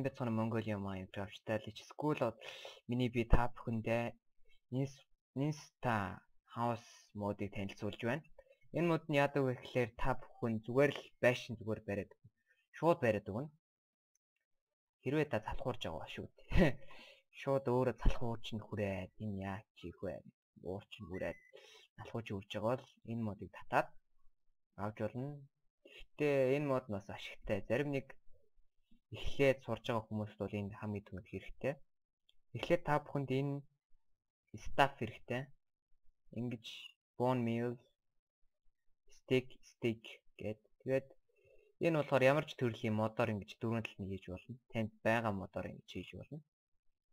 байцгаана Mongolia Minecraft Challenge School миний би та бүхэндээ Insta House модыг танилцуулж байна. Энэ мод нь яадаг вэ гэхээр та бүхэн зүгээр л байшин зүгээр бариад шууд бариад өгнө. Хэрвээ та залхуурж байгаа шүү дээ. Шууд өөрөө залхуурч нь хүрээд энэ яа чих вэ? Уурч нь хүрээд залхууж үрж байгаа бол энэ модыг татаад авч болно. Гэхдээ энэ мод нас ашигтай. Зарим нэг эхлээд сурж байгаа хүмүүст бол энэ хамгийн түрүүнд хэрэгтэй. Эхлээд та бүхэнд энэ staff хэрэгтэй. Ингэж bone meal, steak гэдэг. Тэгээд энэ болохоор ямар ч төрлийн модоор ингэж дөрвөн талд нь хийж болно. Танд байгаа модоор ингэж хийж болно.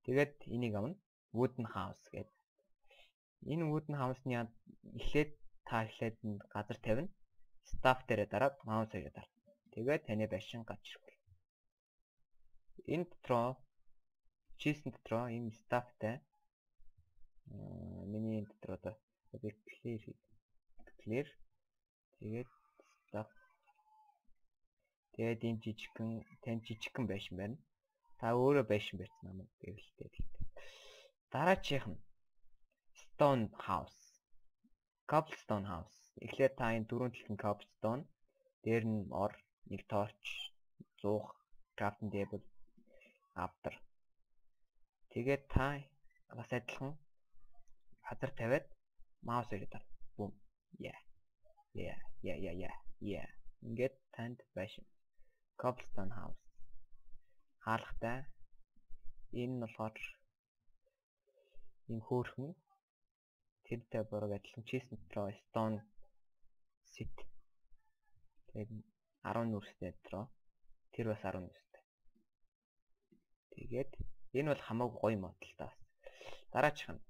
Тэгээд энийг авна. Wooden house гэдэг. Энэ wooden house-ны эхлээд та эхлээд газар тавина. Staff дээрээ дараад mouse хоёроо дарна. Тэгээд таны байшин гарч ирэх болно. Энэ дотроо чисэн дотроо ийм staffтай миний энэ дотроо одоо clear тэгээд staff тэгээд энэ жижигхэн байшин байна. Та өөрөө байшин барьсан юм уу гэвэл дараачих нь stone house, cobblestone house. Эхлээд та энэ дөрвөн талын cobblestone дээр нь ор, нэг torch, зуух, crafting table автар. Тэгээд та бас адилхан хазар тавиад маус ирээд дар. Бум. Yeah. Ингээд танд байшин. Cobblestone house. Хаалгатай. Энэ нь болохоор ийм хөөрхөн тэртэй борог адилхан чисэн дотроо stone sit. Тэгээд 10 нүрстэй дотроо тэр бас 10 нүрстэй. Тэгээд энэ бол хамаагүй гоё модел та бас. Дараачих нь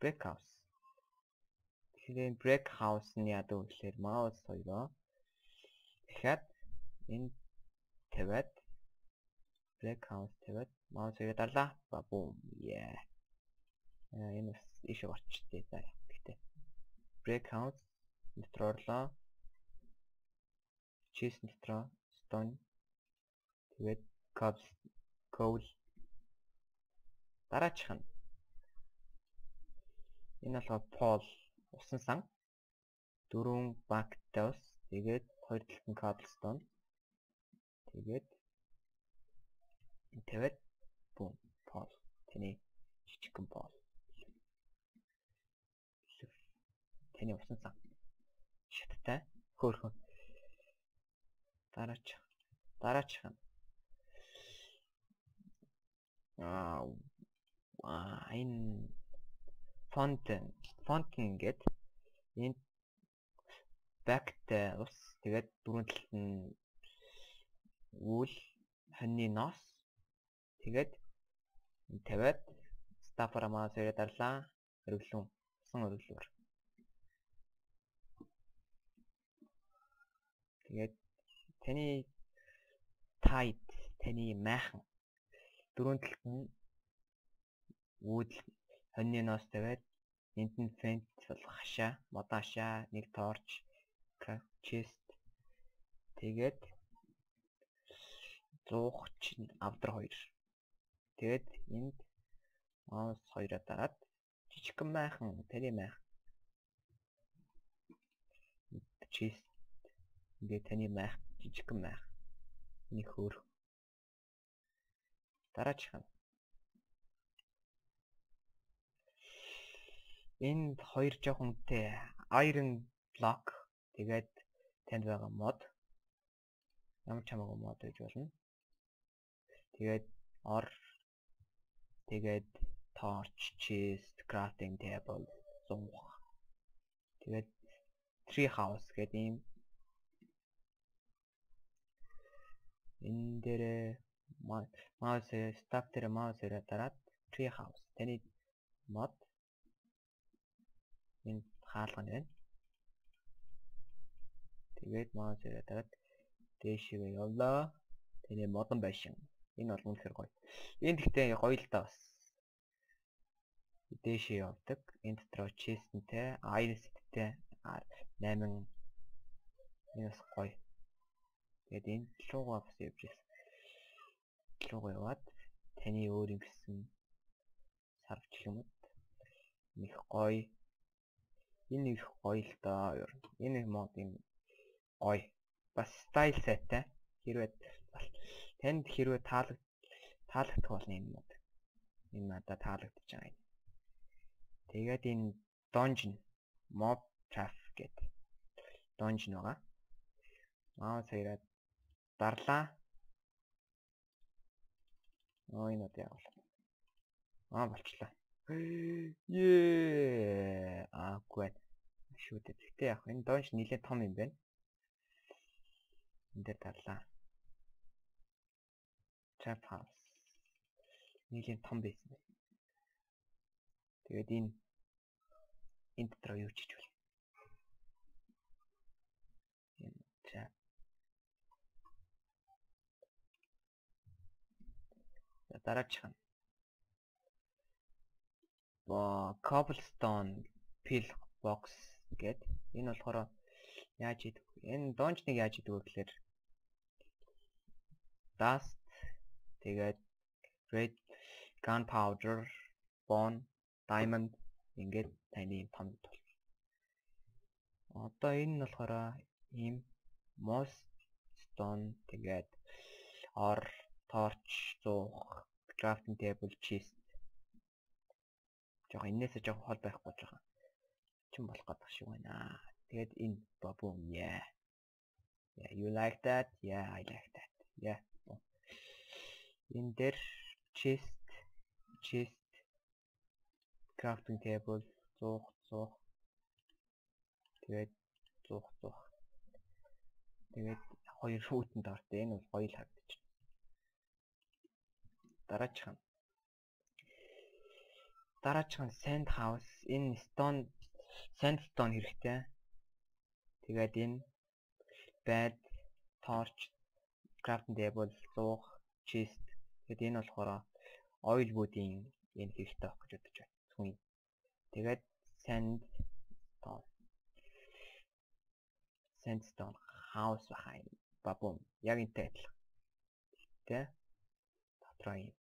brick house. Тэгэхээр brick house нь яадаг вэ гэхээр mouse хоёроо дахиад энэ тавиад brick house тавиад mouse хоёроо дарлаа. Бум. Yeah. Энэ бас иш орчтой заа. Гэхдээ brick house дотроо орлоо. Чисэн дотроо stone тэгээд coal. Дараачих нь энэ болохоор pole усан сан 4 багтай ус тэгээд 2 талын cobblestone тэгээд тавиад бум pole тэний жижигхэн pole тэний усан сан шаттай хөөрхөн дараачих нь энэ fountain гэдэг энэ багтай ус тэгээд дөрвөн талд нь үл хоньны нос тэгээд тавиад стафара маас ирээд дарлаа өргөлөн усан өргөлөөр тэгээд таны таны майхан дөрвөн талд нь үл хоньны нос тавиад энд нь фент бол хашаа, модашаа, нэг торч, chest тэгээд зуугч авдар хоёр. Тэгээд энд маус хоёроо дараад жижигхэн майхан, таны майхан. Chest ингээд таны майх, жижигхэн майх. Нэг хөөр. Дараачих нь энд хоёр жоохонтэй iron block тэгээд танд байгаа мод ямар ч хамаагүй мод гэж болно. Тэгээд ор тэгээд torch, chest, crafting table, зуух. Тэгээд tree house гэдэг юм. Энэ дээр mouse staff дээр mouse ирээд дараад tree house таны мод энэ хаалга нь байна. Тэгээд маус ирээд дараад дээшээ явлаа. Тэний модон байшин. Энэ бол үнэхээр гоё. Энэ гэхдээ гоё л та бас. Дээшээ явдаг. Энэ дотроо честэнтэй, iron setтэй 8 Энэ бас гоё. Тэгээд энэ руугаа бас явж ирсэн. Руугаа яваад таны өөр юм гэсэн сарвч юмуд их гоё. Энэ их гоё л доо. Энэ мод юм гоё. Бас стайл сайтай. Хэрвээ танд хэрвээ таалагдах болно энэ мод. Энэ надад таалагдчих байгаа юм. Тэгээд энэ dungeon mob trap гэдэг dungeon байгаа. Саяраад дарлаа. Энэ одоо яг болчлаа. Гүйл. Шүү дээ. Гэтэ яг энэ dungeon нэлээд том юм байна. Энд дээр дарлаа. Trap house. Нэлээд том байсан байна. Тэгээд энэ дотор юу чиж вэ? Энэ trap. Дараачих нь. Cobblestone pill box гэдэг. Энэ болохоор яаж идэг вэ? Энэ dungeon-ыг яаж идэг вэ гэхээр dust тэгээд red gunpowder, bone, diamond ингээд таны юм том тул. Одоо энэ нь болохоор ийм moss stone тэгээд or torch зуух crafting table chest. Жохоо энээсээ жохоо хол байхгүй жохоо. Чин болох гэдэг шиг байна. Тэгээд энэ boom yeah. Yeah, you like that? Yeah, I like that. Yeah. In there chest crafting table зуух. Тэгээд зуух. Тэгээд хоёр шүүтэнд ортой. Энэ бол гоё л харагдаж байна. Дараачих нь sand house. Энэ sandstone хэрэгтэй. Тэгээд энэ bed, torch, crafting table, зуух, chest. Тэгээд энэ болохоор oil wood-ийн энэ хэрэгтэй байх гэж бодож байна. Түүний. Тэгээд sandstone house бахаа юм. Бабум. Яг энтэй адилхан. Тэ? Дотроо юм.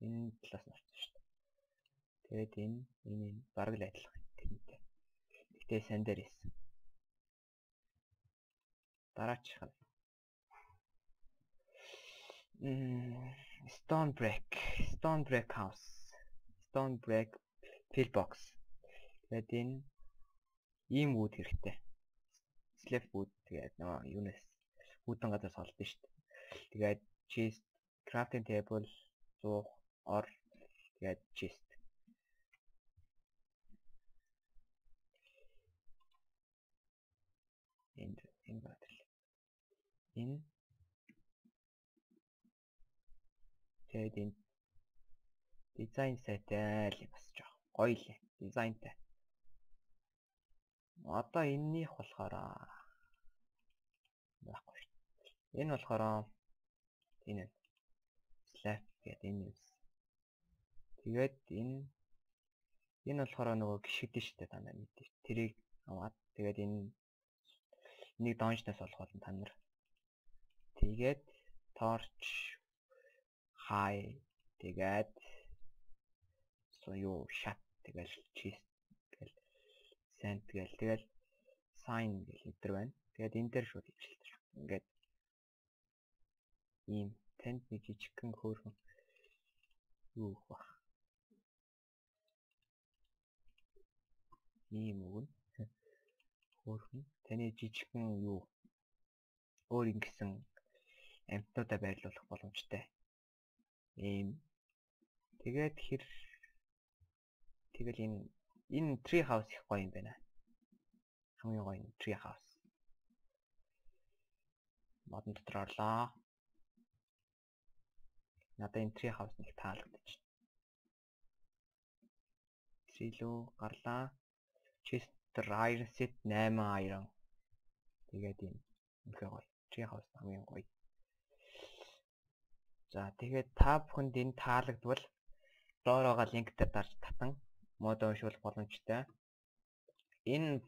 Энэ талаас нь орсон шүү дээ. Тэгээд энэ бараг л адилхан тэрнтэй. Гэтэ сандаар ийсэн. Дараачих нь stone brick house, stone brick pillbox. Тэгээд энэ ийм wood хэрэгтэй. Slab wood тэгээд нөгөө юунаас үүдэн газар солдсон шүү дээ. Тэгээд chest, crafting table, зуух, or тэгээд chest. Энэ батал. Энэ тэгээд энэ дизайн сайтай л бас жоох гоё л дизайнтай. Одоо энэних болохоор байхгүй шүү. Энэ болохоор энэ slab гэдэг энэ юм. Тэгээд энэ болохоор нөгөө гიშгдэн шүү дээ та нар мэдээ. Тэрийг аваад тэгээд энийг dungeon-аас олох болно та нар. Тэгээд torch high тэгээд shut тэгээд chest тэгэл sand тэгэл sign гэх хэвээр байна. Тэгээд энэ дээр шууд ижлэлтэй. Ингээд ийм танд нэг жижигхэн хөөрхөн юу бах. Ийм өгнө. Хөөрхөн таны жижигхэн юу өөр ингэсэн амтнуудаа байрлуулах боломжтой. Тэгээд тэгэл энэ tree house их гоё юм байна. Хамгийн гоё tree house. Модон дотор орлоо. Надад энэ tree house нэг таалагдчих. Силүү гарлаа. Chester iron set 8 iron. Тэгээд энэ үнэхээр гоё. Tree house хамгийн гоё. За тэгээд та бүхэнд энэ таалагдвал доороо линк дээр дарж татан мод уншуулах боломжтой. Энэ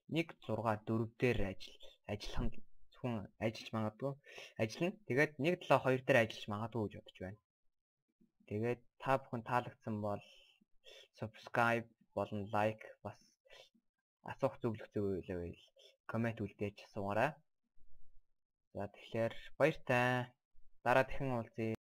164 дээр ажиллах нь зөвхөн ажиллаж магадгүй ажиллана. Тэгээд 172 дээр ажиллаж магадгүй гэж бодож байна. Тэгээд та бүхэн таалагдсан бол subscribe болон like бас асуух зөвлөх зүйлээ коммент үлдээж асуугаарай. За тэгэхээр баяртай. Дараа дахин уулзъя.